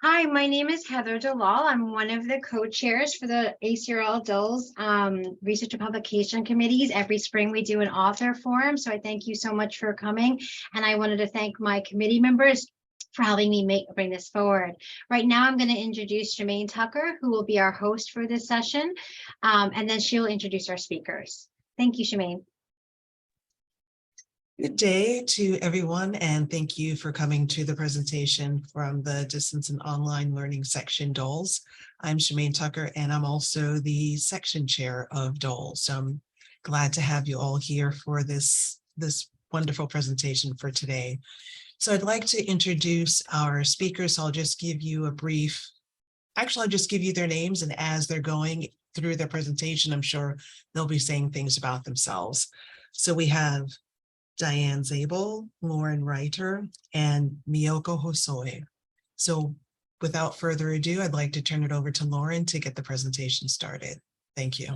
Hi, my name is Heather DeLal. I'm one of the co-chairs for the ACRL DOLS Research and Publication Committees. Every spring we do an author forum, so I thank you so much for coming. And I wanted to thank my committee members for helping me bring this forward. Right now, I'm going to introduce Shemaine Tucker, who will be our host for this session, and then she'll introduce our speakers. Thank you, Shemaine. Good day to everyone, and thank you for coming to the presentation from the Distance and Online Learning Section DOLS. I'm Shemaine Tucker, and I'm also the section chair of DOLS. So I'm glad to have you all here for this wonderful presentation for today. So I'd like to introduce our speakers. I'll just give you a brief, actually, I'll just give you their names, and as they're going through their presentation, I'm sure they'll be saying things about themselves. So we have Diane Zabel, Lauren Reiter, and Miyoko Hosoi. So without further ado, I'd like to turn it over to Lauren to get the presentation started. Thank you.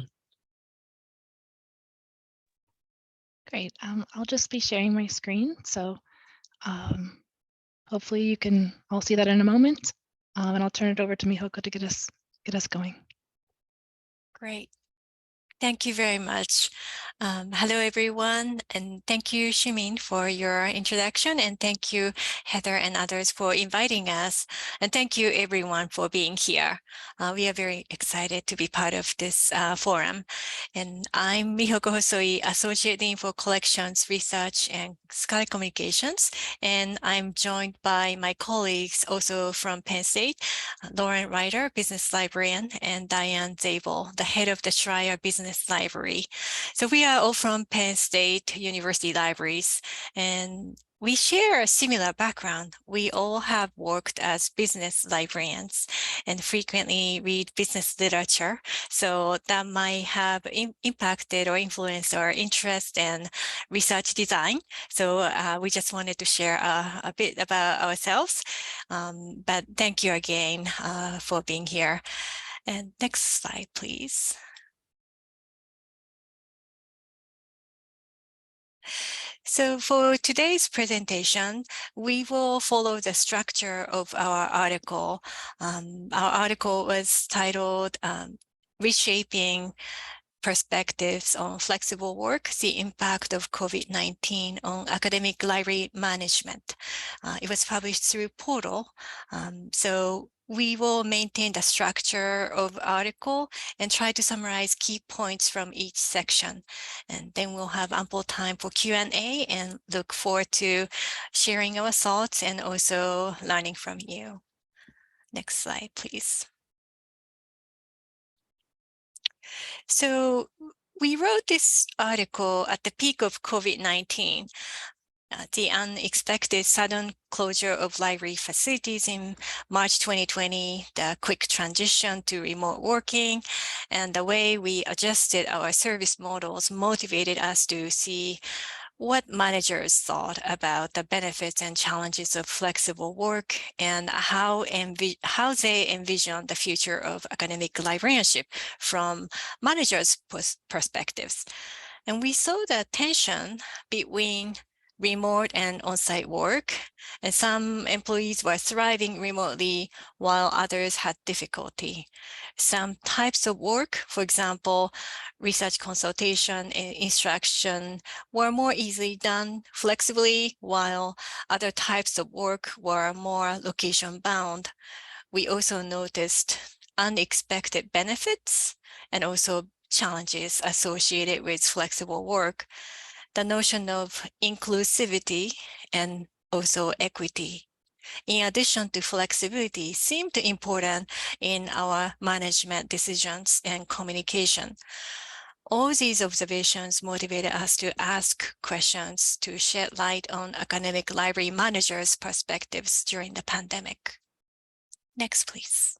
Great. I'll just be sharing my screen. So hopefully you can all see that in a moment. And I'll turn it over to Miyoko to get us going. Great. Thank you very much. Hello, everyone, and thank you, Shemaine, for your introduction, and thank you, Heather and others, for inviting us, and thank you, everyone, for being here. We are very excited to be part of this forum, and I'm Miyoko Hosoi, Associate Dean for Collections, Research, and Scholarly Communications, and I'm joined by my colleagues also from Penn State, Lauren Reiter, Business Librarian, and Diane Zabel, the head of the Schreier Business Library. So we are all from Penn State University Libraries, and we share a similar background. We all have worked as business librarians and frequently read business literature. So that might have impacted or influenced our interest in research design. So we just wanted to share a bit about ourselves. But thank you again for being here. And next slide, please. So for today's presentation, we will follow the structure of our article. Our article was titled Reshaping Perspectives on Flexible Work, the Impact of COVID-19 on Academic Library Management. It was published through Portal. So we will maintain the structure of article and try to summarize key points from each section. And then we'll have ample time for Q&A and look forward to sharing our thoughts and also learning from you. Next slide, please. So we wrote this article at the peak of COVID-19. The unexpected sudden closure of library facilities in March 2020, the quick transition to remote working, and the way we adjusted our service models motivated us to see what managers thought about the benefits and challenges of flexible work and how they envision the future of academic librarianship from managers' perspectives. And we saw the tension between remote and on-site work, and some employees were thriving remotely while others had difficulty. Some types of work, for example, research consultation and instruction, were more easily done flexibly, while other types of work were more location-bound. We also noticed unexpected benefits and also challenges associated with flexible work. The notion of inclusivity and also equity, in addition to flexibility, seemed important in our management decisions and communication. All these observations motivated us to ask questions to shed light on academic library managers' perspectives during the pandemic. Next, please.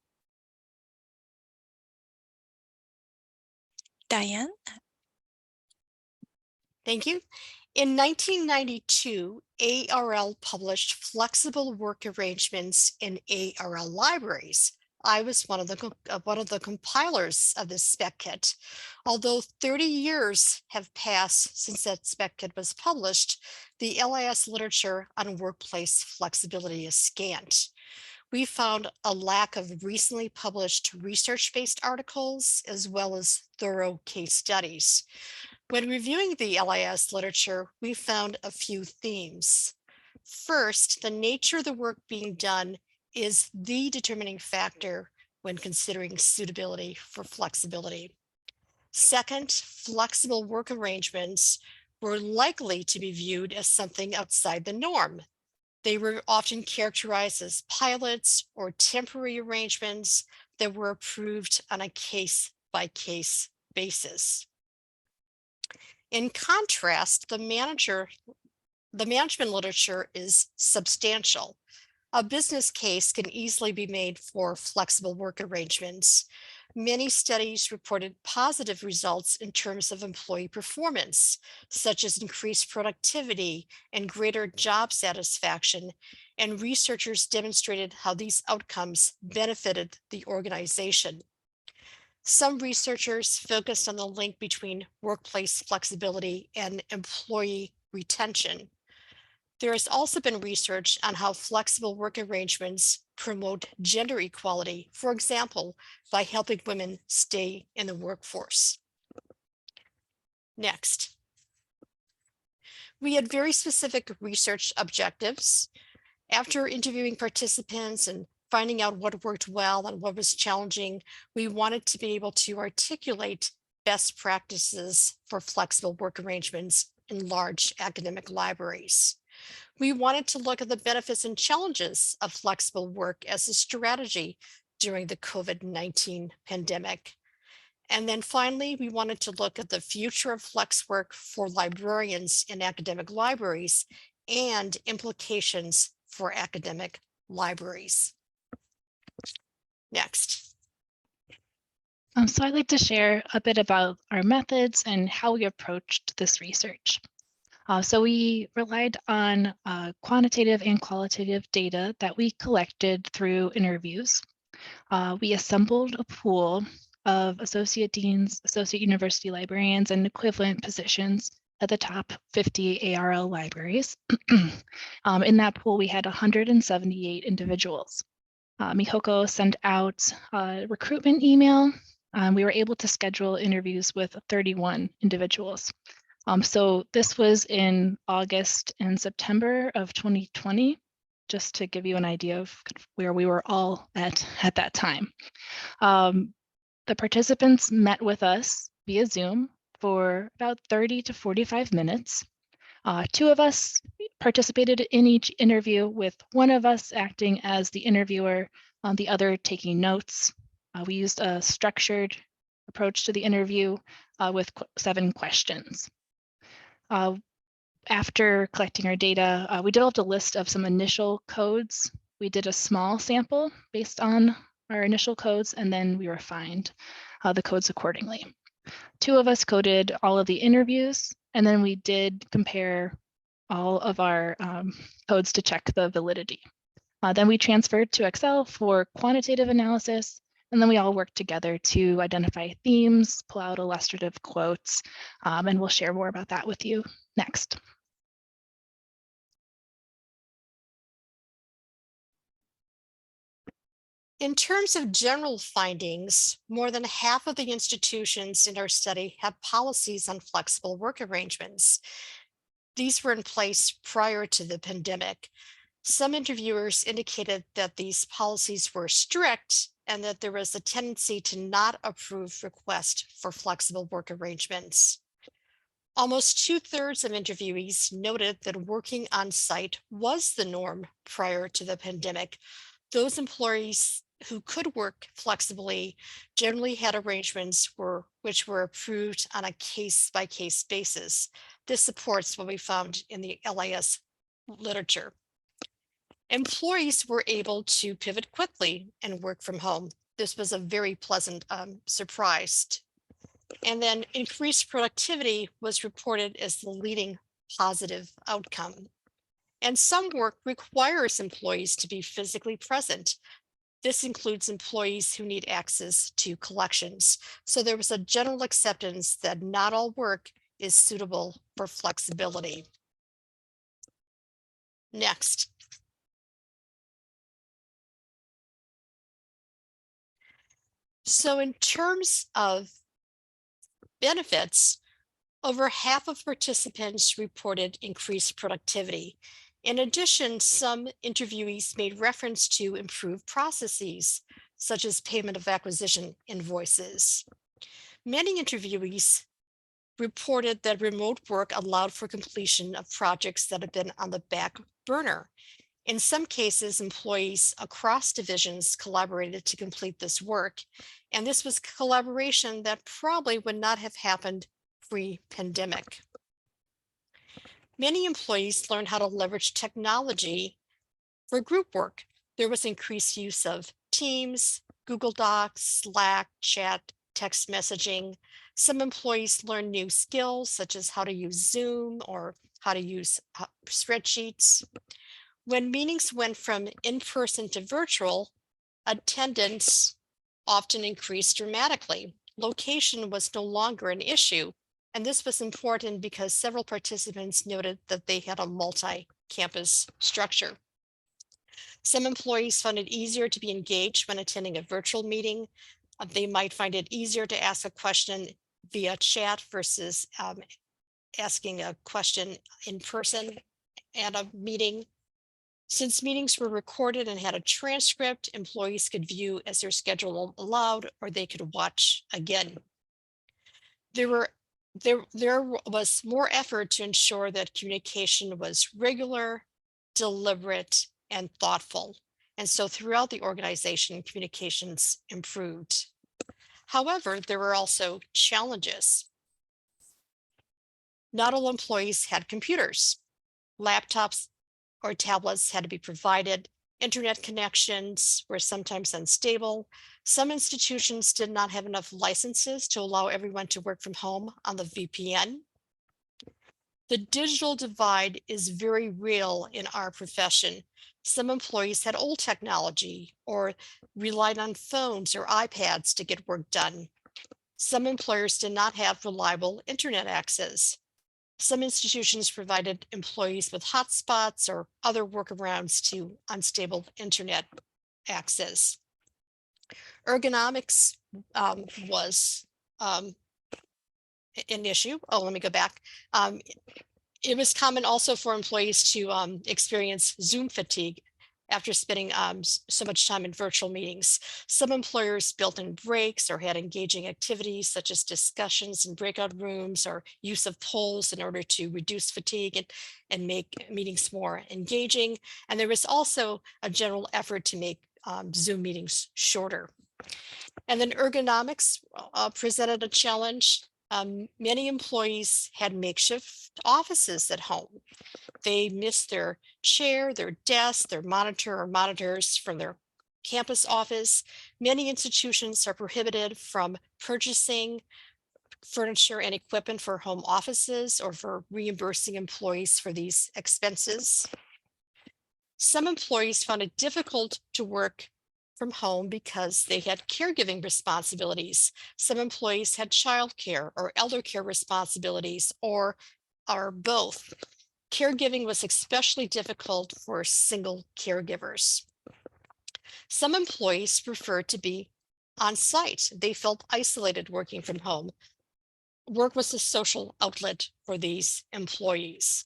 Diane? Thank you. In 1992, ARL published flexible work arrangements in ARL libraries. I was one of the compilers of this spec kit. Although 30 years have passed since that spec kit was published, the LIS literature on workplace flexibility is scant. We found a lack of recently published research-based articles as well as thorough case studies. When reviewing the LIS literature, we found a few themes. First, the nature of the work being done is the determining factor when considering suitability for flexibility. Second, flexible work arrangements were likely to be viewed as something outside the norm. They were often characterized as pilots or temporary arrangements that were approved on a case-by-case basis. In contrast, the management literature is substantial. A business case can easily be made for flexible work arrangements. Many studies reported positive results in terms of employee performance, such as increased productivity and greater job satisfaction, and researchers demonstrated how these outcomes benefited the organization. Some researchers focused on the link between workplace flexibility and employee retention. There has also been research on how flexible work arrangements promote gender equality, for example, by helping women stay in the workforce. Next, we had very specific research objectives. After interviewing participants and finding out what worked well and what was challenging, we wanted to be able to articulate best practices for flexible work arrangements in large academic libraries. We wanted to look at the benefits and challenges of flexible work as a strategy during the COVID-19 pandemic. And then finally, we wanted to look at the future of flex work for librarians in academic libraries and implications for academic libraries. Next. So I'd like to share a bit about our methods and how we approached this research. So we relied on quantitative and qualitative data that we collected through interviews. We assembled a pool of associate deans, associate university librarians, and equivalent positions at the top 50 ARL libraries. In that pool, we had 178 individuals. Mihoko sent out a recruitment email. We were able to schedule interviews with 31 individuals. So this was in August and September of 2020, just to give you an idea of where we were all at that time. The participants met with us via Zoom for about 30 to 45 minutes. Two of us participated in each interview, with one of us acting as the interviewer, the other taking notes. We used a structured approach to the interview with 7 questions. After collecting our data, we developed a list of some initial codes. We did a small sample based on our initial codes, and then we refined the codes accordingly. 2 of us coded all of the interviews, and then we did compare all of our codes to check the validity. Then we transferred to Excel for quantitative analysis, and then we all worked together to identify themes, pull out illustrative quotes, and we'll share more about that with you next. In terms of general findings, more than half of the institutions in our study have policies on flexible work arrangements. These were in place prior to the pandemic. Some interviewers indicated that these policies were strict and that there was a tendency to not approve requests for flexible work arrangements. Almost 2/3 of interviewees noted that working on site was the norm prior to the pandemic. Those employees who could work flexibly generally had arrangements which were approved on a case-by-case basis. This supports what we found in the LIS literature. Employees were able to pivot quickly and work from home. This was a very pleasant surprise. And then increased productivity was reported as the leading positive outcome. And some work requires employees to be physically present. This includes employees who need access to collections. So there was a general acceptance that not all work is suitable for flexibility. Next. So in terms of benefits, over half of participants reported increased productivity. In addition, some interviewees made reference to improved processes, such as payment of acquisition invoices. Many interviewees reported that remote work allowed for completion of projects that had been on the back burner. In some cases, employees across divisions collaborated to complete this work, and this was collaboration that probably would not have happened pre-pandemic. Many employees learned how to leverage technology for group work. There was increased use of Teams, Google Docs, Slack, chat, text messaging. Some employees learned new skills such as how to use Zoom or how to use spreadsheets. When meetings went from in-person to virtual, attendance often increased dramatically. Location was no longer an issue, and this was important because several participants noted that they had a multi-campus structure. Some employees found it easier to be engaged when attending a virtual meeting. They might find it easier to ask a question via chat versus asking a question in person at a meeting. Since meetings were recorded and had a transcript, employees could view as their schedule allowed, or they could watch again. There was more effort to ensure that communication was regular, deliberate, and thoughtful. And so throughout the organization, communications improved. However, there were also challenges. Not all employees had computers. Laptops or tablets had to be provided. Internet connections were sometimes unstable. Some institutions did not have enough licenses to allow everyone to work from home on the VPN. The digital divide is very real in our profession. Some employees had old technology or relied on phones or iPads to get work done. Some employers did not have reliable internet access. Some institutions provided employees with hotspots or other workarounds to unstable internet access. Ergonomics was an issue. Oh, let me go back. It was common also for employees to experience Zoom fatigue after spending so much time in virtual meetings. Some employers built in breaks or had engaging activities such as discussions in breakout rooms or use of polls in order to reduce fatigue and make meetings more engaging. And there was also a general effort to make Zoom meetings shorter. And then ergonomics presented a challenge. Many employees had makeshift offices at home. They missed their chair, their desk, their monitor or monitors from their campus office. Many institutions are prohibited from purchasing furniture and equipment for home offices or for reimbursing employees for these expenses. Some employees found it difficult to work from home because they had caregiving responsibilities. Some employees had childcare or elder care responsibilities or both. Caregiving was especially difficult for single caregivers. Some employees preferred to be on site. They felt isolated working from home. Work was a social outlet for these employees.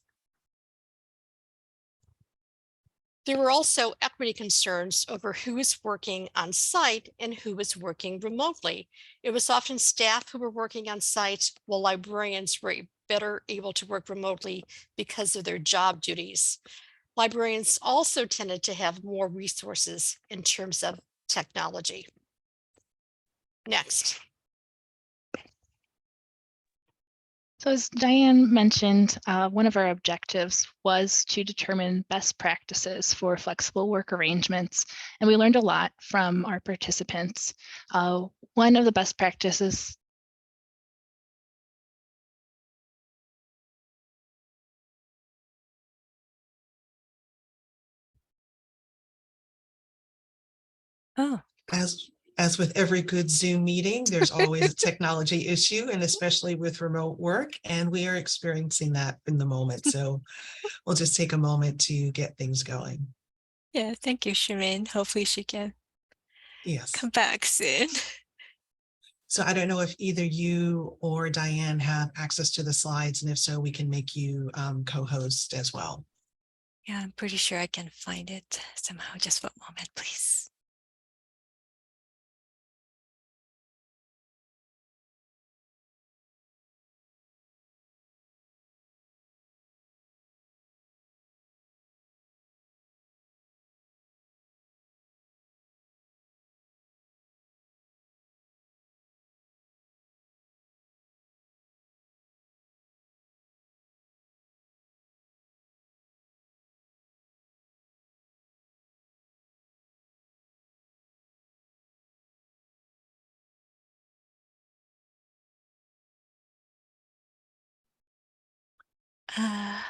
There were also equity concerns over who was working on site and who was working remotely. It was often staff who were working on site, while librarians were better able to work remotely because of their job duties. Librarians also tended to have more resources in terms of technology. Next. So as Diane mentioned, one of our objectives was to determine best practices for flexible work arrangements, and we learned a lot from our participants. One of the best practices Oh, As with every good Zoom meeting, there's always a technology issue, and especially with remote work, and we are experiencing that in the moment. So we'll just take a moment to get things going. yeah, thank you, Shireen. Hopefully she can Yes. come back soon. So I don't know if either you or Diane have access to the slides, and if so, we can make you co-host as well. Yeah, I'm pretty sure I can find it somehow. Just for a moment, please.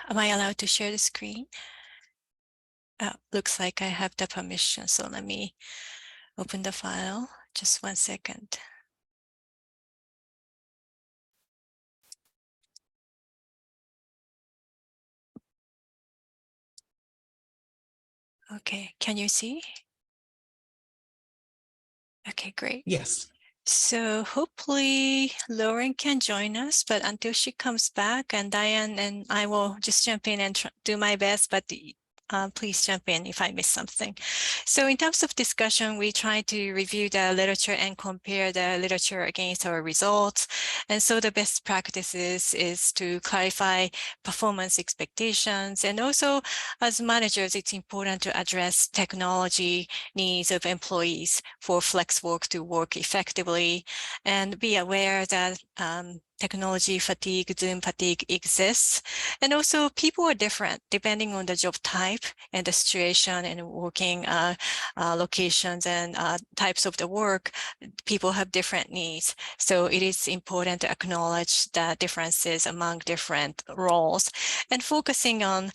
Am I allowed to share the screen? Looks like I have the permission. So let me open the file. Just 1 second. Okay, can you see? Okay, great. Yes. So hopefully Lauren can join us, but until she comes back, and Diane and I will just jump in and do my best, but please jump in if I miss something. So in terms of discussion, we try to review the literature and compare the literature against our results. And so the best practices is to clarify performance expectations. And also as managers, it's important to address technology needs of employees for flex work to work effectively, and be aware that technology fatigue, Zoom fatigue exists. And also people are different depending on the job type and the situation and working locations and types of the work. People have different needs. So it is important to acknowledge the differences among different roles and focusing on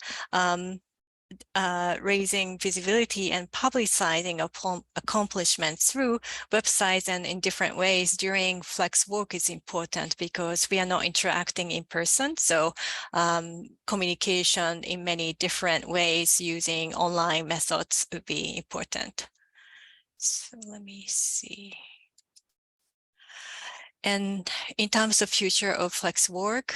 raising visibility and publicizing accomplishments through websites and in different ways during flex work is important because we are not interacting in person. So communication in many different ways using online methods would be important. So let me see. And in terms of future of flex work,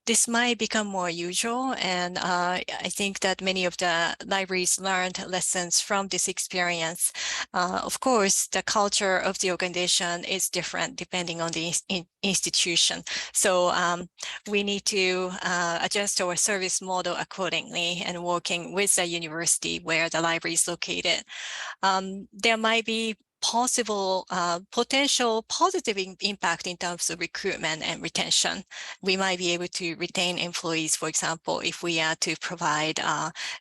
this might become more usual. And I think that many of the libraries learned lessons from this experience. Of course, the culture of the organization is different depending on the institution. So we need to adjust our service model accordingly and working with the university where the library is located. There might be possible potential positive impact in terms of recruitment and retention. We might be able to retain employees, for example, if we are to provide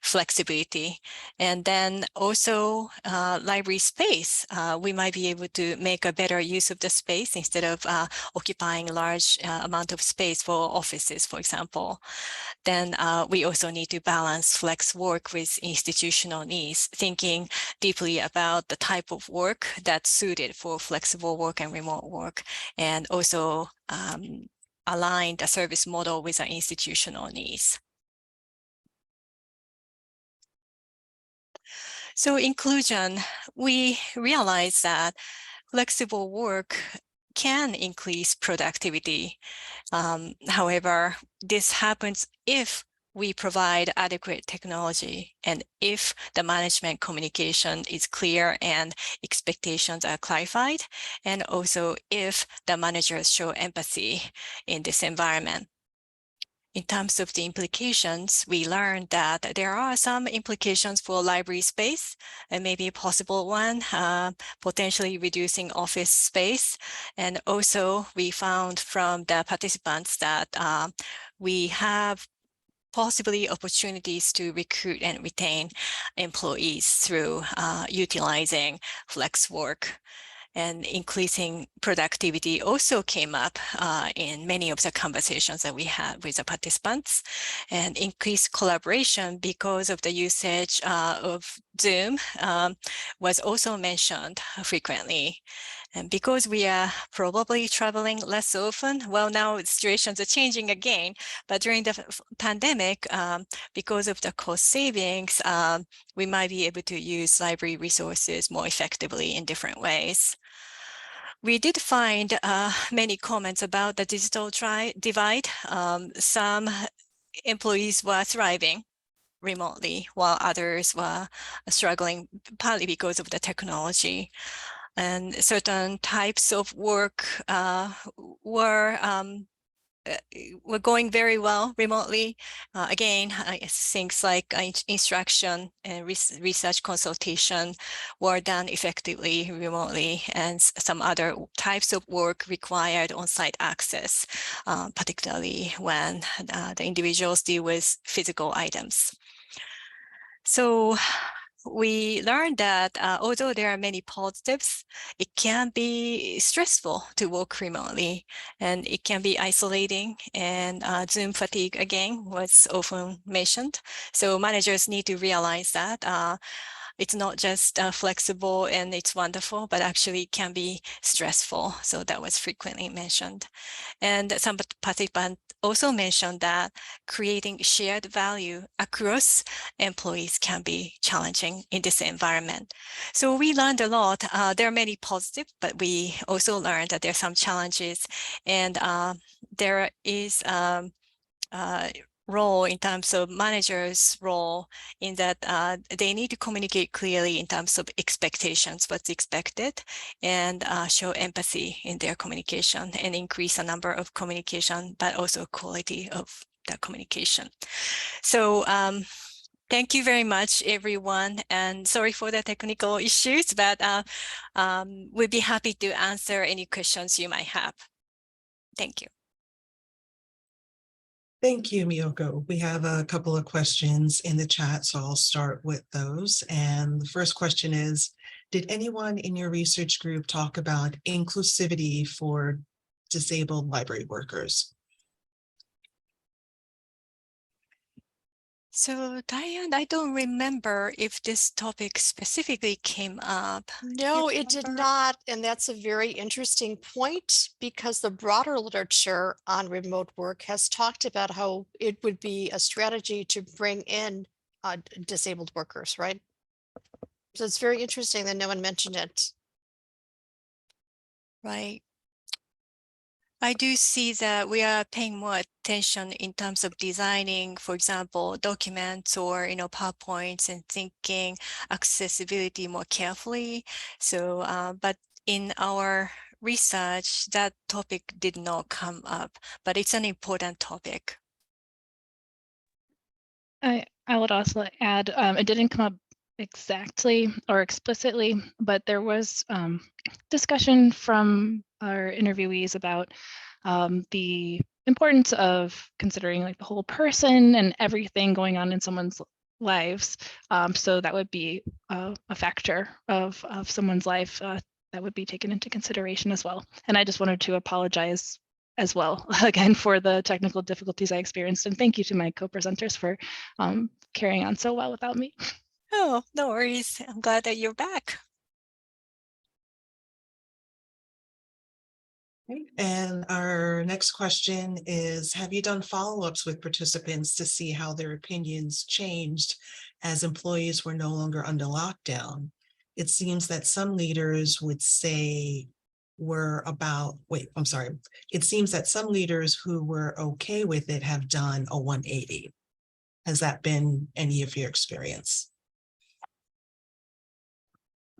flexibility. And then also library space, we might be able to make a better use of the space instead of occupying a large amount of space for offices, for example. Then we also need to balance flex work with institutional needs, thinking deeply about the type of work that's suited for flexible work and remote work, and also align the service model with our institutional needs. So inclusion, we realize that flexible work can increase productivity. However, this happens if we provide adequate technology and if the management communication is clear and expectations are clarified, and also if the managers show empathy in this environment. In terms of the implications, we learned that there are some implications for library space, and maybe a possible one, potentially reducing office space. And also we found from the participants that we have possibly opportunities to recruit and retain employees through utilizing flex work. And increasing productivity also came up in many of the conversations that we had with the participants, and increased collaboration because of the usage of Zoom was also mentioned frequently. And because we are probably traveling less often, well, now situations are changing again, but during the pandemic, because of the cost savings, we might be able to use library resources more effectively in different ways. we did find many comments about the digital divide. Some employees were thriving remotely, while others were struggling, partly because of the technology. And certain types of work were going very well remotely. Again, things like instruction and research consultation were done effectively remotely, and some other types of work required on-site access, particularly when the individuals deal with physical items. So we learned that although there are many positives, it can be stressful to work remotely, and it can be isolating, and Zoom fatigue again was often mentioned. So managers need to realize that it's not just flexible and it's wonderful, but actually it can be stressful. So that was frequently mentioned. And some participants also mentioned that creating shared value across employees can be challenging in this environment. So we learned a lot. There are many positives, but we also learned that there are some challenges, and there is role in terms of managers' role in that they need to communicate clearly in terms of expectations, what's expected, and show empathy in their communication and increase the number of communication, but also quality of the communication. So thank you very much, everyone, and sorry for the technical issues, but we'd be happy to answer any questions you might have. Thank you. Thank you, Miyoko. We have a couple of questions in the chat, so I'll start with those. And the first question is, did anyone in your research group talk about inclusivity for disabled library workers? So Diane, I don't remember if this topic specifically came up. No, it did not. And that's a very interesting point, because the broader literature on remote work has talked about how it would be a strategy to bring in disabled workers, right? So it's very interesting that no one mentioned it. Right. I do see that we are paying more attention in terms of designing, for example, documents or PowerPoints, and thinking accessibility more carefully. So, but in our research, that topic did not come up, but it's an important topic. I would also add, it didn't come up exactly or explicitly, but there was discussion from our interviewees about the importance of considering like the whole person and everything going on in someone's lives. So that would be a factor of someone's life that would be taken into consideration as well. And I just wanted to apologize as well, again, for the technical difficulties I experienced. And thank you to my co-presenters for carrying on so well without me. Oh, no worries. I'm glad that you're back. And our next question is, have you done follow-ups with participants to see how their opinions changed as employees were no longer under lockdown? It seems that some leaders would say it seems that some leaders who were okay with it have done a 180. Has that been any of your experience?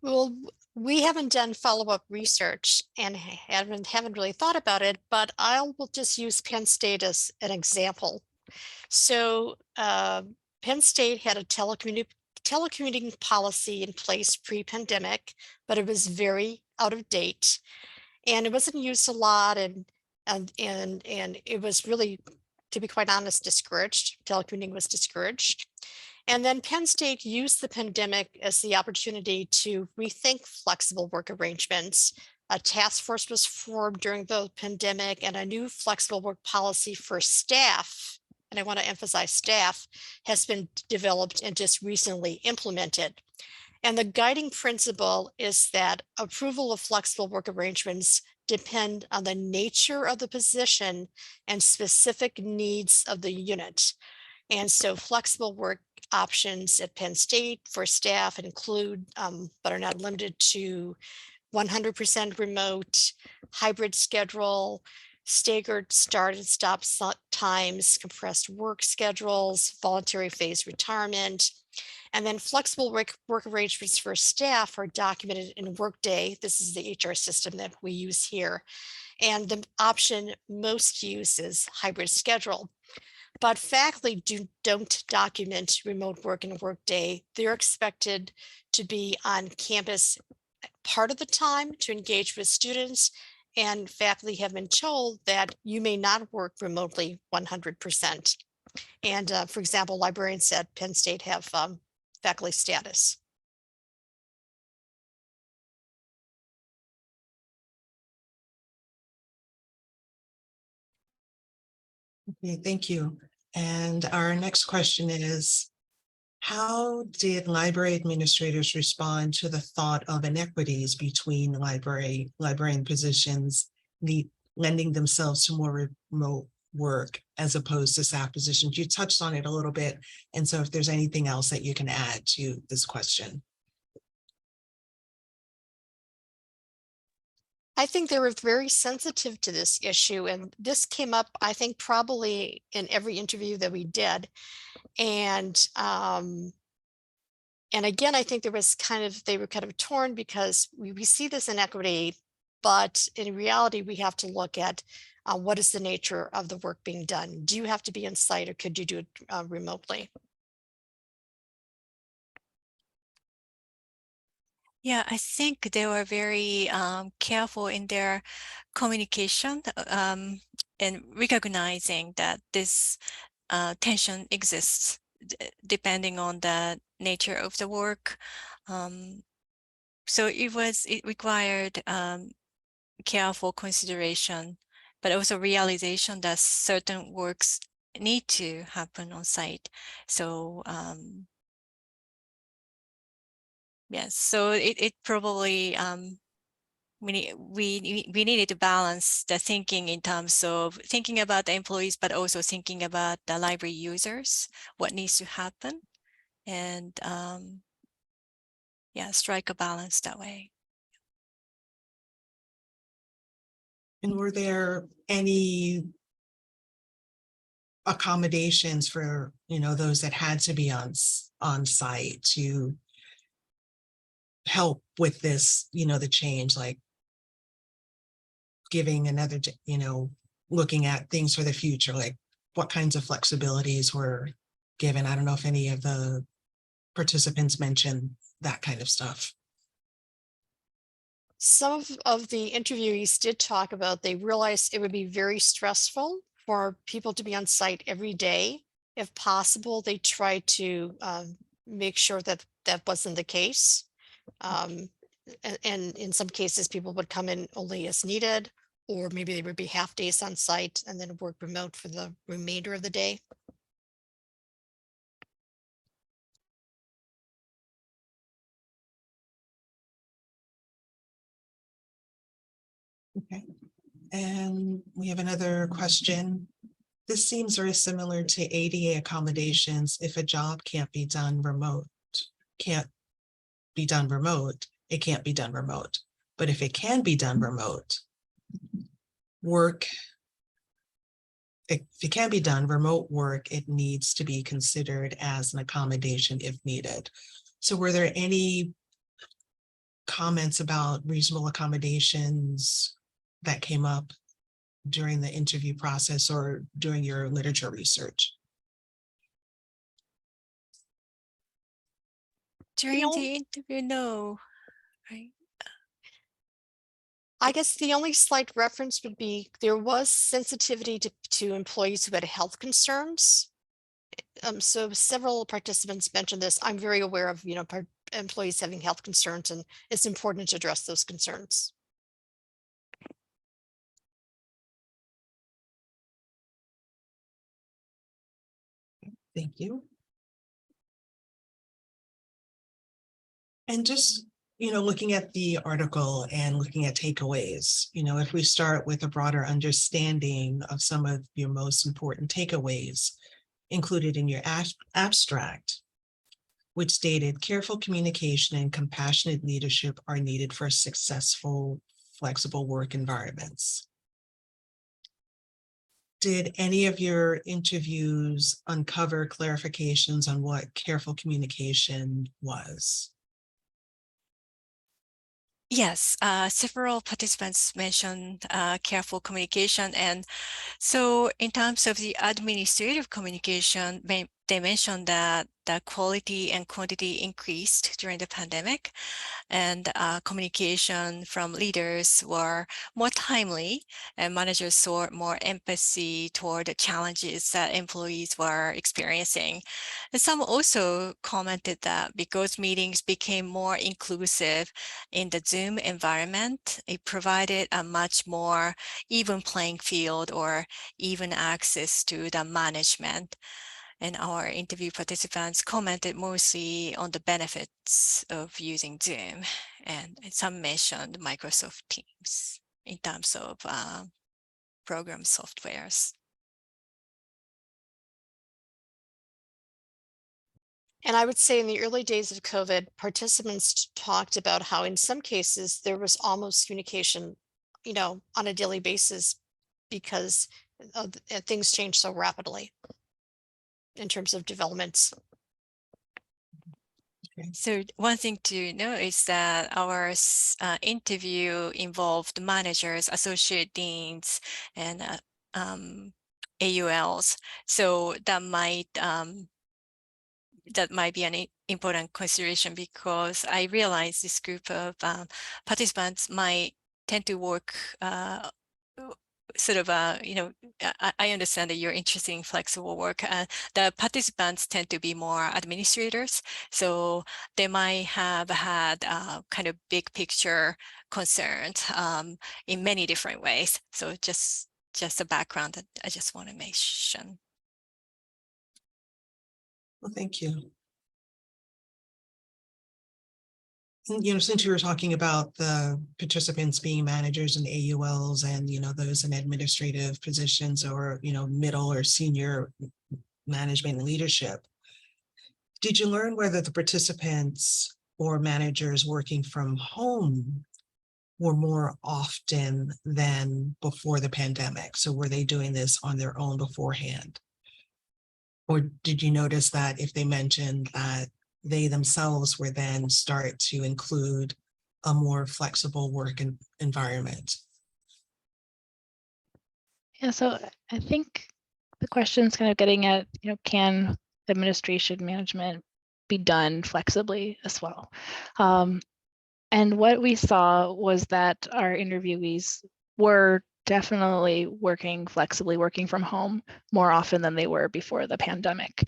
Well, we haven't done follow-up research and haven't really thought about it, but I will just use Penn State as an example. So Penn State had a telecommuting policy in place pre-pandemic, but it was very out of date, and it wasn't used a lot, and it was really, to be quite honest, discouraged. Telecommuting was discouraged. And then Penn State used the pandemic as the opportunity to rethink flexible work arrangements. A task force was formed during the pandemic, and a new flexible work policy for staff, and I want to emphasize staff, has been developed and just recently implemented. And the guiding principle is that approval of flexible work arrangements depend on the nature of the position and specific needs of the unit. And so flexible work options at Penn State for staff include, but are not limited to, 100% remote, hybrid schedule, staggered start and stop times, compressed work schedules, voluntary phase retirement, and then flexible work arrangements for staff are documented in Workday. This is the HR system that we use here. And the option most use is hybrid schedule. But faculty don't document remote work in Workday. They're expected to be on campus part of the time to engage with students, and faculty have been told that you may not work remotely 100%. And for example, librarians at Penn State have faculty status. Okay, thank you. And our next question is, how did library administrators respond to the thought of inequities between librarian positions lending themselves to more remote work as opposed to staff positions? You touched on it a little bit. And so if there's anything else that you can add to this question. I think they were very sensitive to this issue, and this came up, I think, probably in every interview that we did. And again, I think they were kind of torn because we see this inequity, but in reality, we have to look at what is the nature of the work being done. Do you have to be on site, or could you do it remotely? Yeah, I think they were very careful in their communication and recognizing that this tension exists depending on the nature of the work. So it required careful consideration, but also realization that certain works need to happen on site. So yes, so it probably we needed to balance the thinking in terms of thinking about the employees, but also thinking about the library users, what needs to happen, and yeah, strike a balance that way. And were there any accommodations for, those that had to be on site to help with this, the change, like giving another, looking at things for the future, like what kinds of flexibilities were given? I don't know if any of the participants mentioned that kind of stuff. Some of the interviewees did talk about they realized it would be very stressful for people to be on site every day. If possible, they tried to make sure that that wasn't the case. And in some cases, people would come in only as needed, or maybe they would be half days on site and then work remote for the remainder of the day. Okay. And we have another question. This seems very similar to ADA accommodations. If a job can't be done remote, it can't be done remote. But if it can be done remote, it needs to be considered as an accommodation if needed. So were there any comments about reasonable accommodations that came up during the interview process or during your literature research? During the interview, no, right? I guess the only slight reference would be there was sensitivity to employees who had health concerns. So several participants mentioned this. I'm very aware of, employees having health concerns, and it's important to address those concerns. Thank you. And just, looking at the article and looking at takeaways, if we start with a broader understanding of some of your most important takeaways included in your abstract, which stated careful communication and compassionate leadership are needed for successful, flexible work environments. Did any of your interviews uncover clarifications on what careful communication was? Yes, several participants mentioned careful communication. And so in terms of the administrative communication, they mentioned that the quality and quantity increased during the pandemic, and communication from leaders were more timely, and managers saw more empathy toward the challenges that employees were experiencing. And some also commented that because meetings became more inclusive in the Zoom environment, it provided a much more even playing field or even access to the management. And our interview participants commented mostly on the benefits of using Zoom, and some mentioned Microsoft Teams in terms of program softwares. And I would say in the early days of COVID, participants talked about how in some cases there was almost communication, on a daily basis because things change so rapidly in terms of developments. So one thing to know is that our interview involved managers, associate deans, and AULs. So that might be an important consideration, because I realize this group of participants might tend to work sort of, I understand that you're interested in flexible work. The participants tend to be more administrators, so they might have had kind of big picture concerns in many different ways. So just a background that I just want to mention. Well, thank you. And, since you were talking about the participants being managers and AULs and, those in administrative positions or, middle or senior management and leadership, did you learn whether the participants or managers working from home were more often than before the pandemic? So were they doing this on their own beforehand? Or did you notice that if they mentioned that they themselves were then start to include a more flexible work environment? Yeah, so I think the question's kind of getting at, can administration management be done flexibly as well? And what we saw was that our interviewees were definitely working flexibly, working from home more often than they were before the pandemic.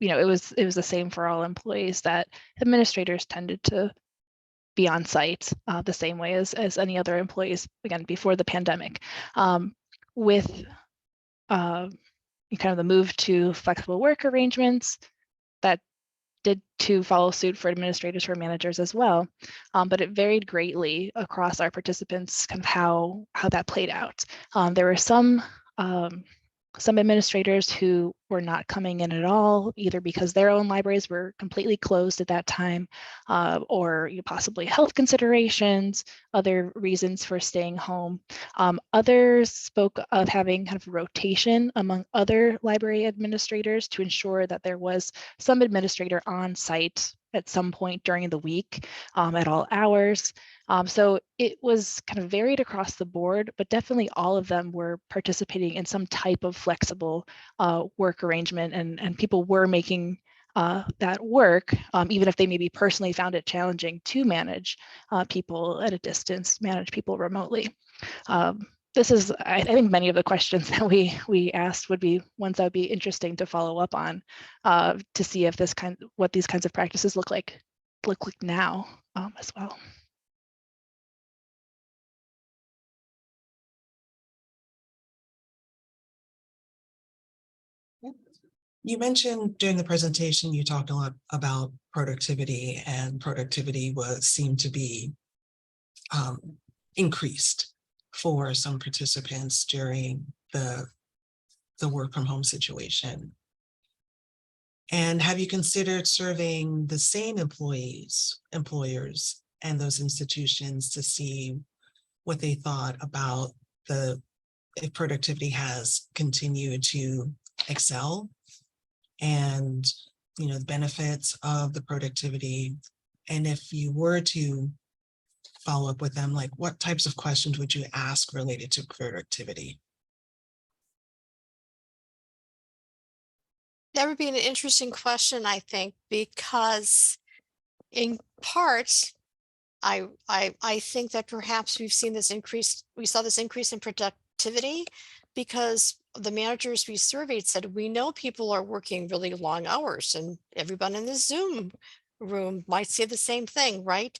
It was the same for all employees, that administrators tended to be on site the same way as any other employees, again, before the pandemic. With kind of the move to flexible work arrangements, that did to follow suit for administrators, for managers as well, but it varied greatly across our participants, kind of how that played out. There were some administrators who were not coming in at all, either because their own libraries were completely closed at that time, or possibly health considerations, other reasons for staying home. Others spoke of having kind of rotation among other library administrators to ensure that there was some administrator on site at some point during the week at all hours. So it was kind of varied across the board, but definitely all of them were participating in some type of flexible work arrangement, and people were making that work, even if they maybe personally found it challenging to manage people at a distance, manage people remotely. This is, I think, many of the questions that we asked would be ones that would be interesting to follow up on, to see if what these kinds of practices look like now as well. You mentioned during the presentation, you talked a lot about productivity, and productivity seemed to be increased for some participants during the work from home situation. And have you considered serving the same employers, and those institutions to see what they thought about if productivity has continued to excel, and the benefits of the productivity? And if you were to follow up with them, like what types of questions would you ask related to productivity? That would be an interesting question, I think, because in part, I think that perhaps we saw this increase in productivity because the managers we surveyed said, we know people are working really long hours, and everyone in the Zoom room might say the same thing, right?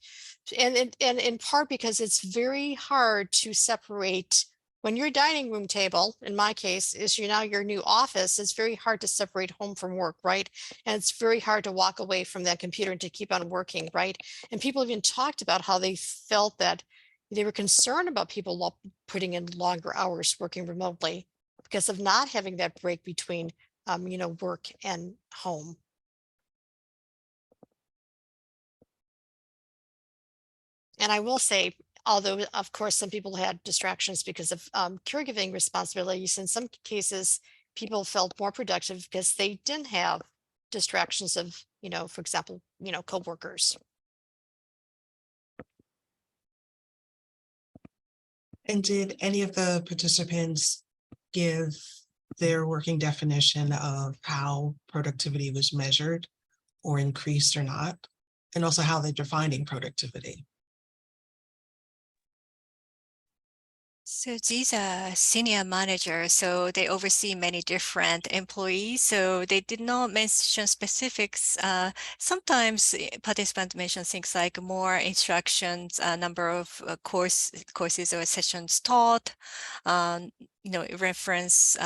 And in part because it's very hard to separate when your dining room table, in my case, is now your new office. It's very hard to separate home from work, right? And it's very hard to walk away from that computer and to keep on working, right? And people even talked about how they felt that they were concerned about people putting in longer hours working remotely because of not having that break between, work and home. And I will say, although of course some people had distractions because of caregiving responsibilities, in some cases people felt more productive because they didn't have distractions of, for example, coworkers. And did any of the participants give their working definition of how productivity was measured or increased or not? And also how they're defining productivity? So these are senior managers, so they oversee many different employees. So they did not mention specifics. Sometimes participants mention things like more instructions, number of courses or sessions taught, reference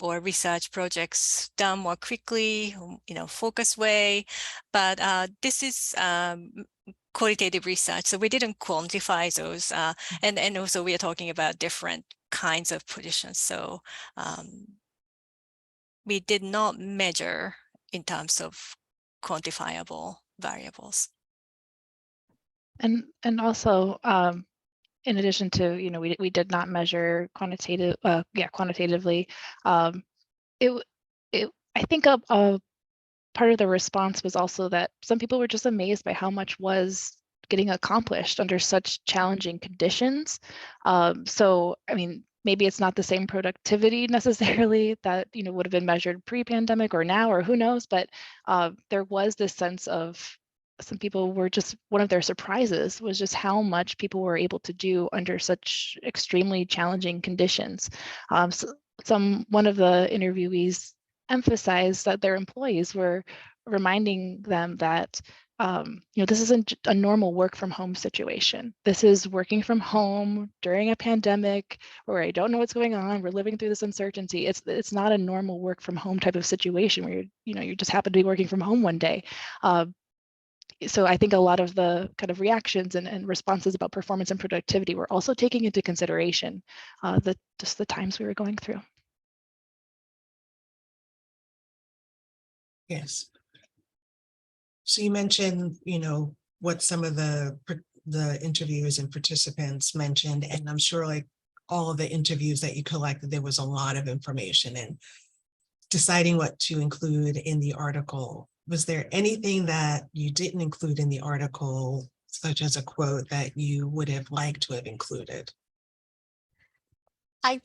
or research projects done more quickly, focus way. But this is qualitative research, so we didn't quantify those, and also we are talking about different kinds of positions, so we did not measure in terms of quantifiable variables. And also, in addition to, we did not measure quantitatively. I think a part of the response was also that some people were just amazed by how much was getting accomplished under such challenging conditions. So, I mean, maybe it's not the same productivity necessarily that, would have been measured pre-pandemic or now, or who knows, but there was this sense of some people were just, one of their surprises was just how much people were able to do under such extremely challenging conditions. One of the interviewees emphasized that their employees were reminding them that this isn't a normal work from home situation. This is working from home during a pandemic where I don't know what's going on. We're living through this uncertainty. It's not a normal work from home type of situation where you just happen to be working from home one day. So I think a lot of the kind of reactions and responses about performance and productivity were also taking into consideration just the times we were going through. Yes. So you mentioned, what some of the interviewers and participants mentioned, and I'm sure like all of the interviews that you collected, there was a lot of information, and deciding what to include in the article. Was there anything that you didn't include in the article, such as a quote that you would have liked to have included? I've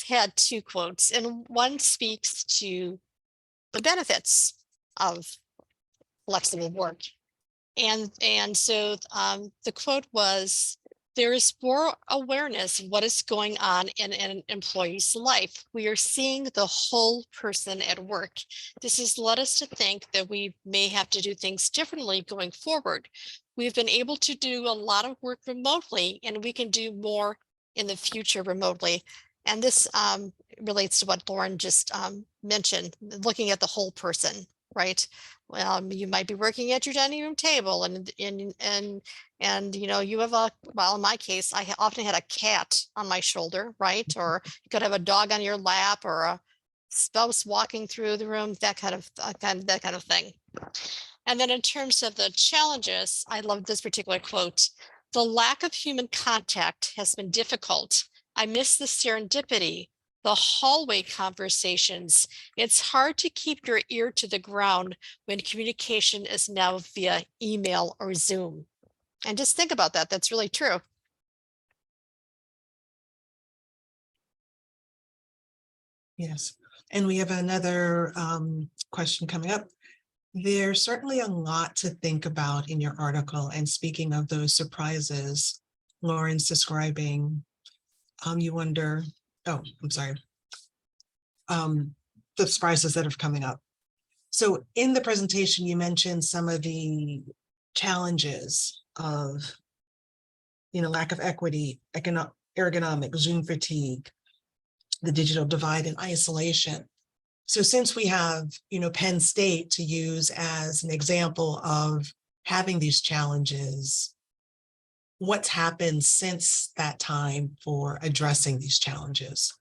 had two quotes, and one speaks to the benefits of flexible work. And so the quote was, there is more awareness of what is going on in an employee's life. We are seeing the whole person at work. This has led us to think that we may have to do things differently going forward. We've been able to do a lot of work remotely, and we can do more in the future remotely. And this relates to what Lauren just mentioned, looking at the whole person, right? You might be working at your dining room table, and you have well, in my case, I often had a cat on my shoulder, right? Or you could have a dog on your lap, or spouse walking through the room, that kind of thing. And then in terms of the challenges, I love this particular quote. The lack of human contact has been difficult. I miss the serendipity, the hallway conversations. It's hard to keep your ear to the ground when communication is now via email or Zoom. And just think about that. That's really true. Yes, and we have another question coming up. There's certainly a lot to think about in your article, and speaking of those surprises Lauren's describing, you wonder, oh, I'm sorry, the surprises that are coming up. So in the presentation, you mentioned some of the challenges of, lack of equity, ergonomic, Zoom fatigue, the digital divide and isolation. So since we have, Penn State to use as an example of having these challenges, what's happened since that time for addressing these challenges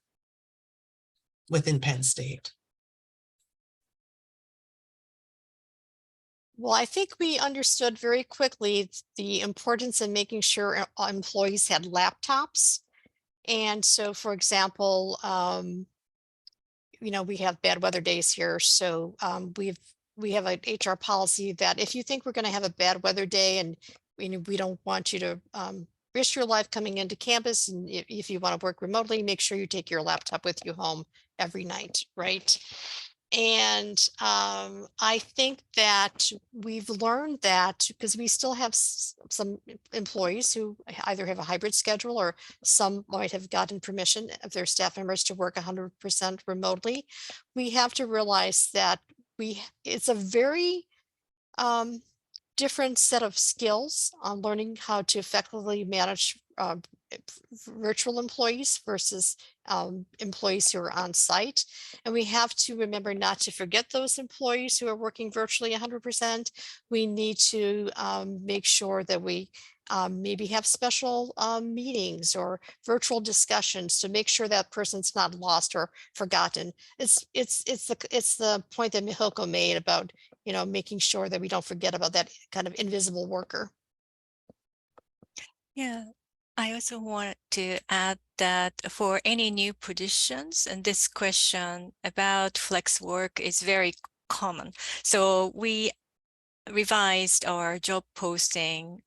within Penn State? Well, I think we understood very quickly the importance in making sure employees had laptops. And so, for example, we have bad weather days here. So we have an HR policy that if you think we're going to have a bad weather day and we don't want you to risk your life coming into campus, and if you want to work remotely, make sure you take your laptop with you home every night, right? And I think that we've learned that because we still have some employees who either have a hybrid schedule or some might have gotten permission of their staff members to work 100% remotely. We have to realize that it's a very different set of skills on learning how to effectively manage virtual employees versus employees who are on site. And we have to remember not to forget those employees who are working virtually 100%. We need to make sure that we maybe have special meetings or virtual discussions to make sure that person's not lost or forgotten. It's the point that Mihoko made about making sure that we don't forget about that kind of invisible worker. Yeah, I also want to add that for any new positions, and this question about flex work is very common. So we revised our job posting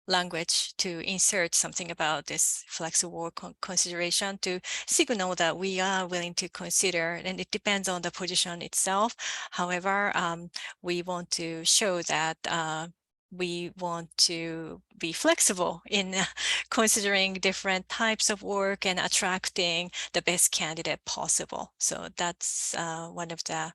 language to insert something about this flexible work consideration to signal that we are willing to consider, and it depends on the position itself. However, we want to show that we want to be flexible in considering different types of work and attracting the best candidate possible. So that's one of the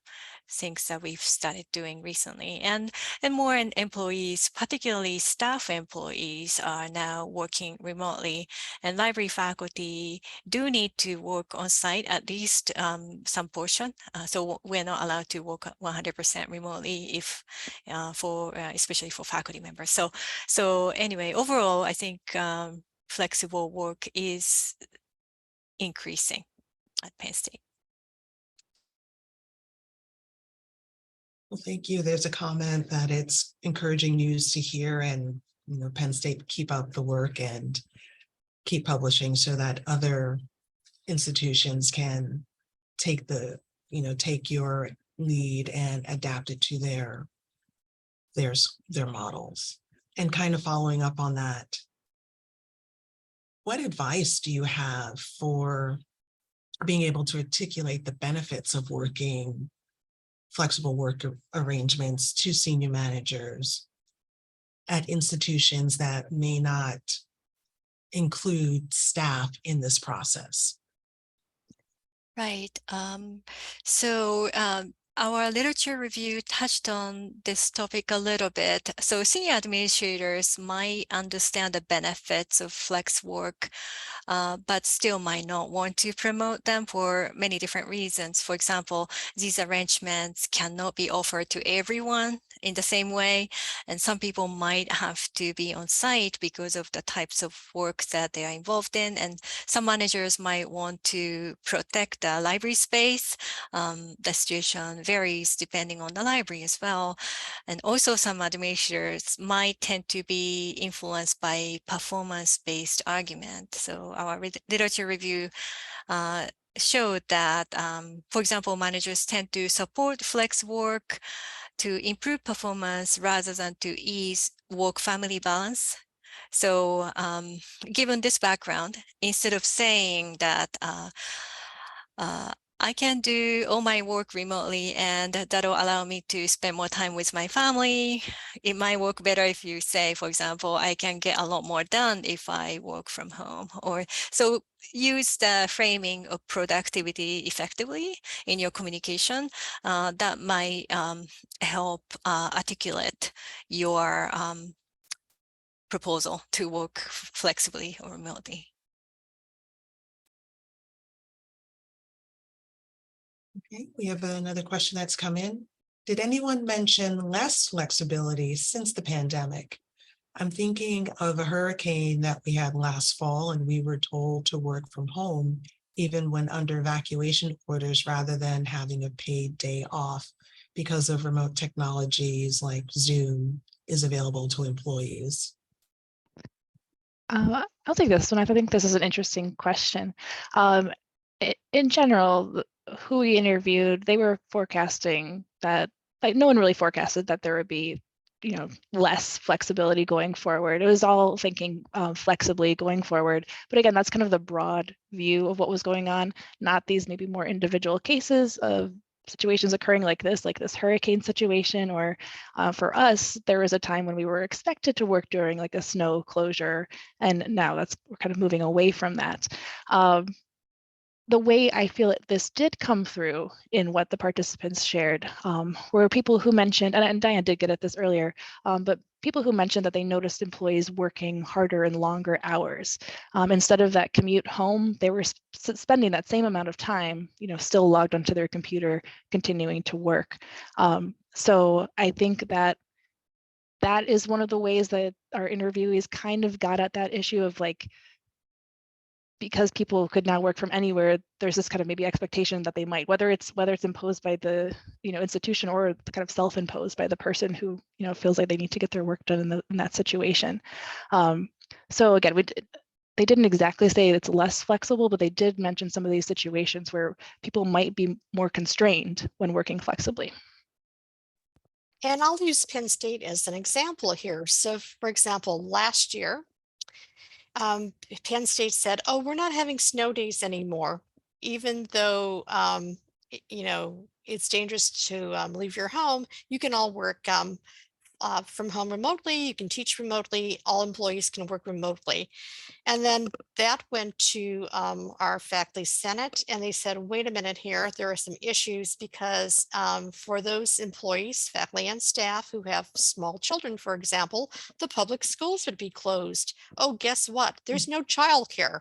things that we've started doing recently. And more employees, particularly staff employees, are now working remotely, and library faculty do need to work on site at least some portion. So we're not allowed to work 100% remotely if especially for faculty members. So anyway, overall, I think flexible work is increasing at Penn State. Well, thank you. There's a comment that it's encouraging news to hear, and Penn State keep up the work and keep publishing so that other institutions can take your lead and adapt it to their models. And kind of following up on that, what advice do you have for being able to articulate the benefits of working flexible work arrangements to senior managers at institutions that may not include staff in this process? Right. Our literature review touched on this topic a little bit. So senior administrators might understand the benefits of flex work, but still might not want to promote them for many different reasons. For example, these arrangements cannot be offered to everyone in the same way. And some people might have to be on site because of the types of work that they are involved in. And some managers might want to protect the library space. The situation varies depending on the library as well. And also some administrators might tend to be influenced by performance-based argument. So our literature review showed that, for example, managers tend to support flex work to improve performance rather than to ease work-family balance. So given this background, instead of saying that I can do all my work remotely and that'll allow me to spend more time with my family, it might work better if you say, for example, I can get a lot more done if I work from home. Or so use the framing of productivity effectively in your communication. That might help articulate your proposal to work flexibly or remotely. Okay, we have another question that's come in. Did anyone mention less flexibility since the pandemic? I'm thinking of a hurricane that we had last fall, and we were told to work from home, even when under evacuation orders, rather than having a paid day off because of remote technologies like Zoom is available to employees. I'll take this one. I think this is an interesting question. In general, who we interviewed, they were forecasting that, like, no one really forecasted that there would be, less flexibility going forward. It was all thinking flexibly going forward. But again, that's kind of the broad view of what was going on, not these maybe more individual cases of situations occurring like this hurricane situation, or for us, there was a time when we were expected to work during like a snow closure, and now we're kind of moving away from that. The way I feel this did come through in what the participants shared were people who mentioned, and Diane did get at this earlier, but people who mentioned that they noticed employees working harder and longer hours. Instead of that commute home, they were spending that same amount of time, still logged onto their computer, continuing to work. So I think that is one of the ways that our interviewees kind of got at that issue of, like, because people could now work from anywhere, there's this kind of maybe expectation that they might, whether it's imposed by the institution or kind of self-imposed by the person who feels like they need to get their work done in that situation. So again, they didn't exactly say it's less flexible, but they did mention some of these situations where people might be more constrained when working flexibly. And I'll use Penn State as an example here. So for example, last year, Penn State said, oh, we're not having snow days anymore, even though, it's dangerous to leave your home. You can all work from home remotely. You can teach remotely. All employees can work remotely. And then that went to our faculty senate, and they said, wait a minute here, there are some issues because for those employees, faculty and staff who have small children, for example, the public schools would be closed. Oh, guess what? There's no childcare.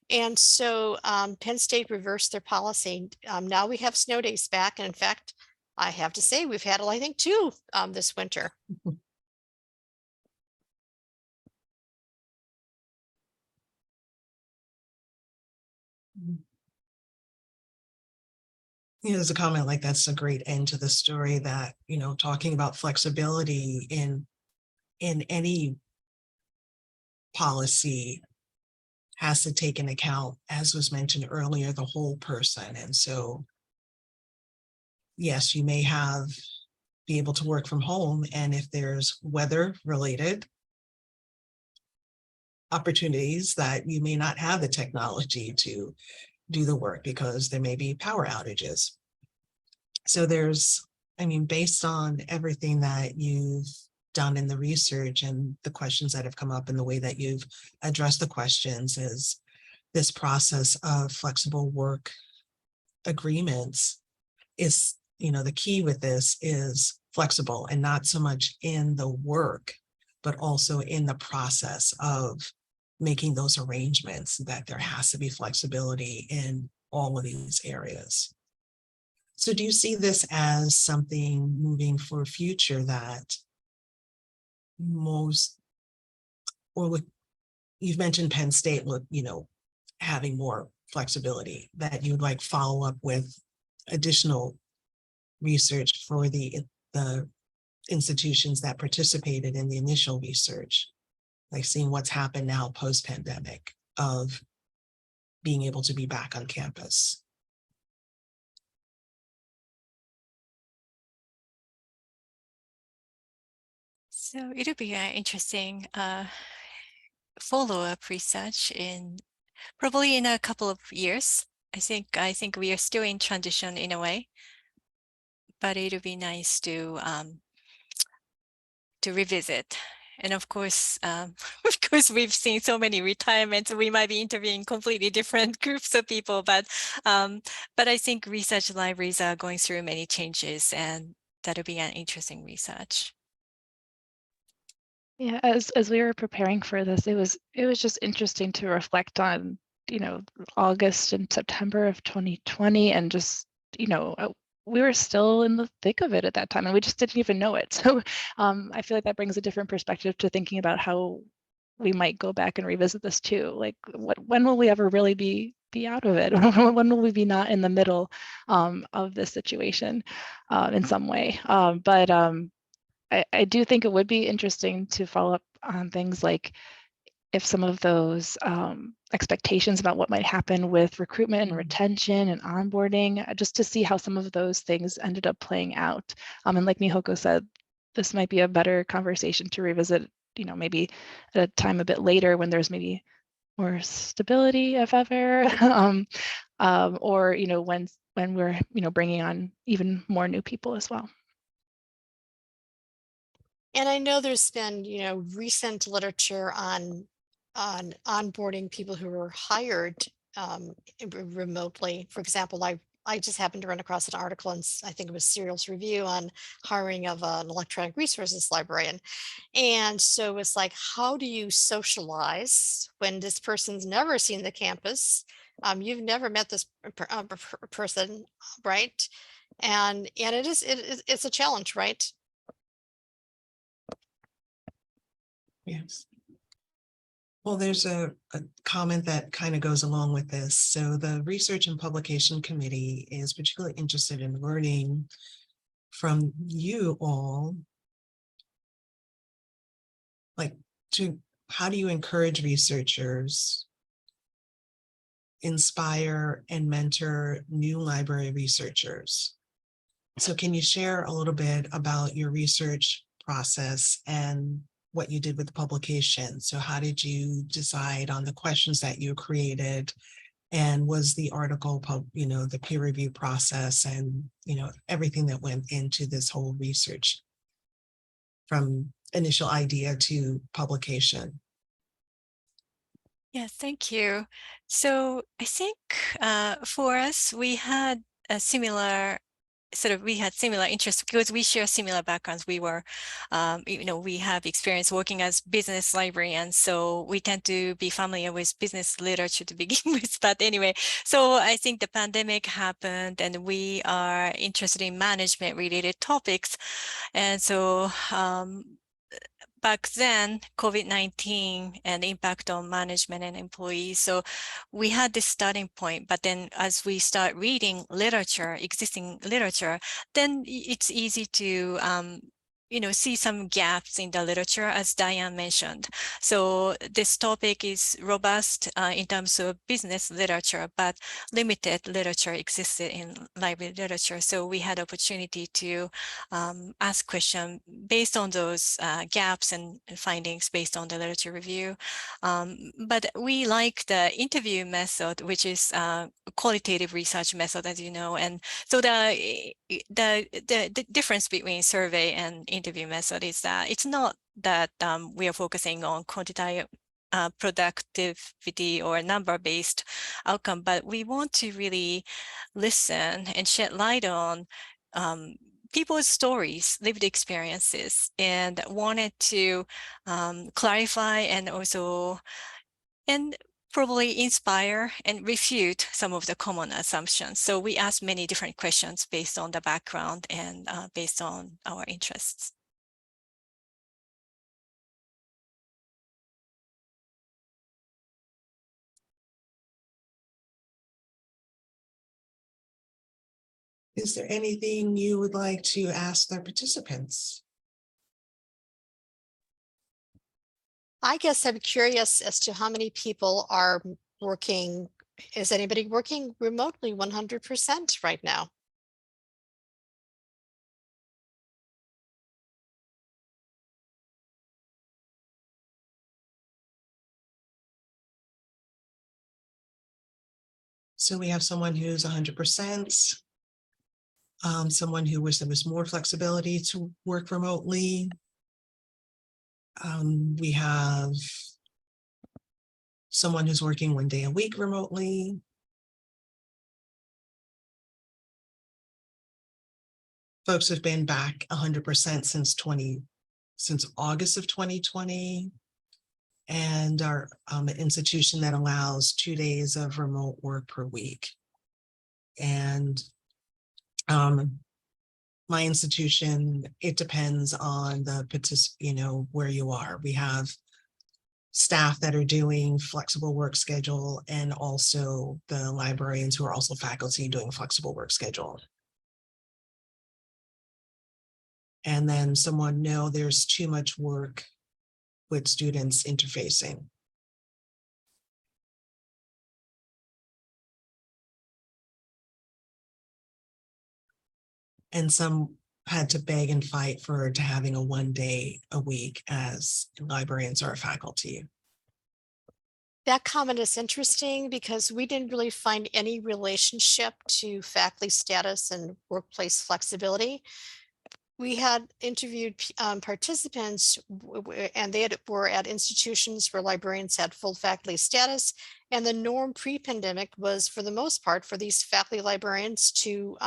And so Penn State reversed their policy. Now we have snow days back. And in fact, I have to say, we've had, I think, 2 this winter. There's a comment like that's a great end to the story, that, talking about flexibility in any policy has to take into account, as was mentioned earlier, the whole person. And so, yes, you may be able to work from home, and if there's weather related opportunities that you may not have the technology to do the work because there may be power outages. So based on everything that you've done in the research and the questions that have come up and the way that you've addressed the questions, is this process of flexible work agreements is, the key with this is flexible, and not so much in the work, but also in the process of making those arrangements, that there has to be flexibility in all of these areas. So do you see this as something moving for future that most, or with, you've mentioned Penn State, look, having more flexibility, that you'd like follow up with additional research for the institutions that participated in the initial research, like seeing what's happened now post-pandemic of being able to be back on campus? So it'll be an interesting follow-up research in probably in a couple of years. I think we are still in transition in a way, but it'll be nice to revisit. And of course, we've seen so many retirements. We might be interviewing completely different groups of people, but I think research libraries are going through many changes, and that'll be an interesting research. Yeah, as we were preparing for this, it was just interesting to reflect on, August and September of 2020, and just, we were still in the thick of it at that time, and we just didn't even know it. So I feel like that brings a different perspective to thinking about how we might go back and revisit this too. Like, when will we ever really be out of it? When will we be not in the middle of this situation in some way? I do think it would be interesting to follow up on things like if some of those expectations about what might happen with recruitment and retention and onboarding, just to see how some of those things ended up playing out. And like Mihoko said, this might be a better conversation to revisit, maybe at a time a bit later when there's maybe more stability, if ever, or, when we're, bringing on even more new people as well. And I know there's been, recent literature on onboarding people who were hired remotely. For example, I just happened to run across an article, and I think it was Serial's Review, on hiring of an electronic resources librarian. And so it's like, how do you socialize when this person's never seen the campus? You've never met this person, right? And it's a challenge, right? Yes. Well, there's a comment that kind of goes along with this. So the Research and Publication Committee is particularly interested in learning from you all, like, how do you encourage researchers, inspire and mentor new library researchers? So can you share a little bit about your research process and what you did with the publication? So how did you decide on the questions that you created? And was the article, the peer review process and, everything that went into this whole research from initial idea to publication? Yeah, thank you. So I think for us, we had a similar interests because we share similar backgrounds. We were, we have experience working as business librarians, so we tend to be familiar with business literature to begin with. But anyway, so I think the pandemic happened, and we are interested in management related topics. And so back then, COVID-19 and the impact on management and employees. So we had this starting point, but then as we start reading literature, existing literature, then it's easy to see some gaps in the literature, as Diane mentioned. So this topic is robust in terms of business literature, but limited literature existed in library literature. So we had opportunity to ask questions based on those gaps and findings based on the literature review. But we like the interview method, which is qualitative research method, as you know. And so the difference between survey and interview method is that it's not that we are focusing on quantitative productivity or number-based outcome, but we want to really listen and shed light on people's stories, lived experiences, and wanted to clarify and also probably inspire and refute some of the common assumptions. So we asked many different questions based on the background and based on our interests. Is there anything you would like to ask the participants? I guess I'm curious as to how many people are working. Is anybody working remotely 100% right now? So we have someone who's 100%, someone who wished there was more flexibility to work remotely. We have someone who's working 1 day a week remotely. Folks have been back 100% since August of 2020, and are an institution that allows 2 days of remote work per week. And my institution, it depends on the where you are. We have staff that are doing flexible work schedule, and also the librarians who are also faculty doing flexible work schedule. And then someone, no, there's too much work with students interfacing. And some had to beg and fight to having a 1 day a week as librarians or faculty. That comment is interesting because we didn't really find any relationship to faculty status and workplace flexibility. We had interviewed participants and they were at institutions where librarians had full faculty status. And the norm pre-pandemic was, for the most part, for these faculty librarians to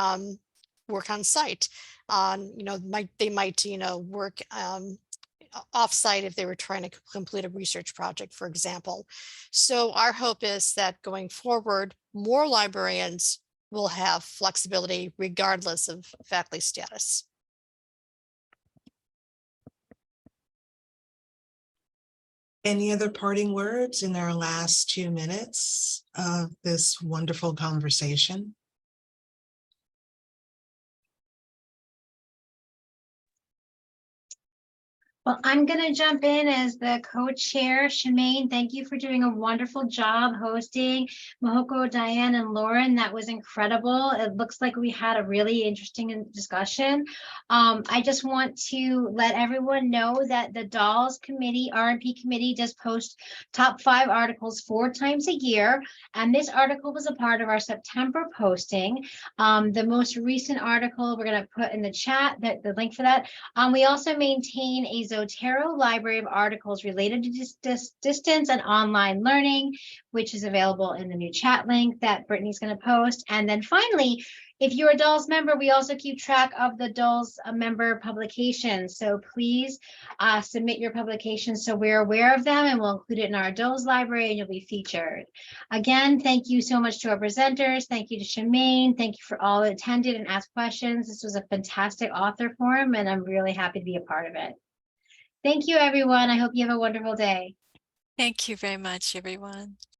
work on site. They might work offsite if they were trying to complete a research project, for example. So our hope is that going forward, more librarians will have flexibility regardless of faculty status. Any other parting words in our last 2 minutes of this wonderful conversation? Well, I'm going to jump in as the co-chair. Shemaine, thank you for doing a wonderful job hosting. Mahoko, Diane, and Lauren, that was incredible. It looks like we had a really interesting discussion. I just want to let everyone know that the DOLS committee, R&P committee, does post top 5 articles 4 times a year. And this article was a part of our September posting. The most recent article we're going to put in the chat, the link for that. We also maintain a Zotero library of articles related to distance and online learning, which is available in the new chat link that Brittany's going to post. And then finally, if you're a DOLS member, we also keep track of the DOLS member publications. So please submit your publications so we're aware of them, and we'll include it in our DOLS library and you'll be featured. Again, thank you so much to our presenters. Thank you to Shemaine. Thank you for all who attended and asked questions. This was a fantastic author forum, and I'm really happy to be a part of it. Thank you, everyone. I hope you have a wonderful day. Thank you very much, everyone.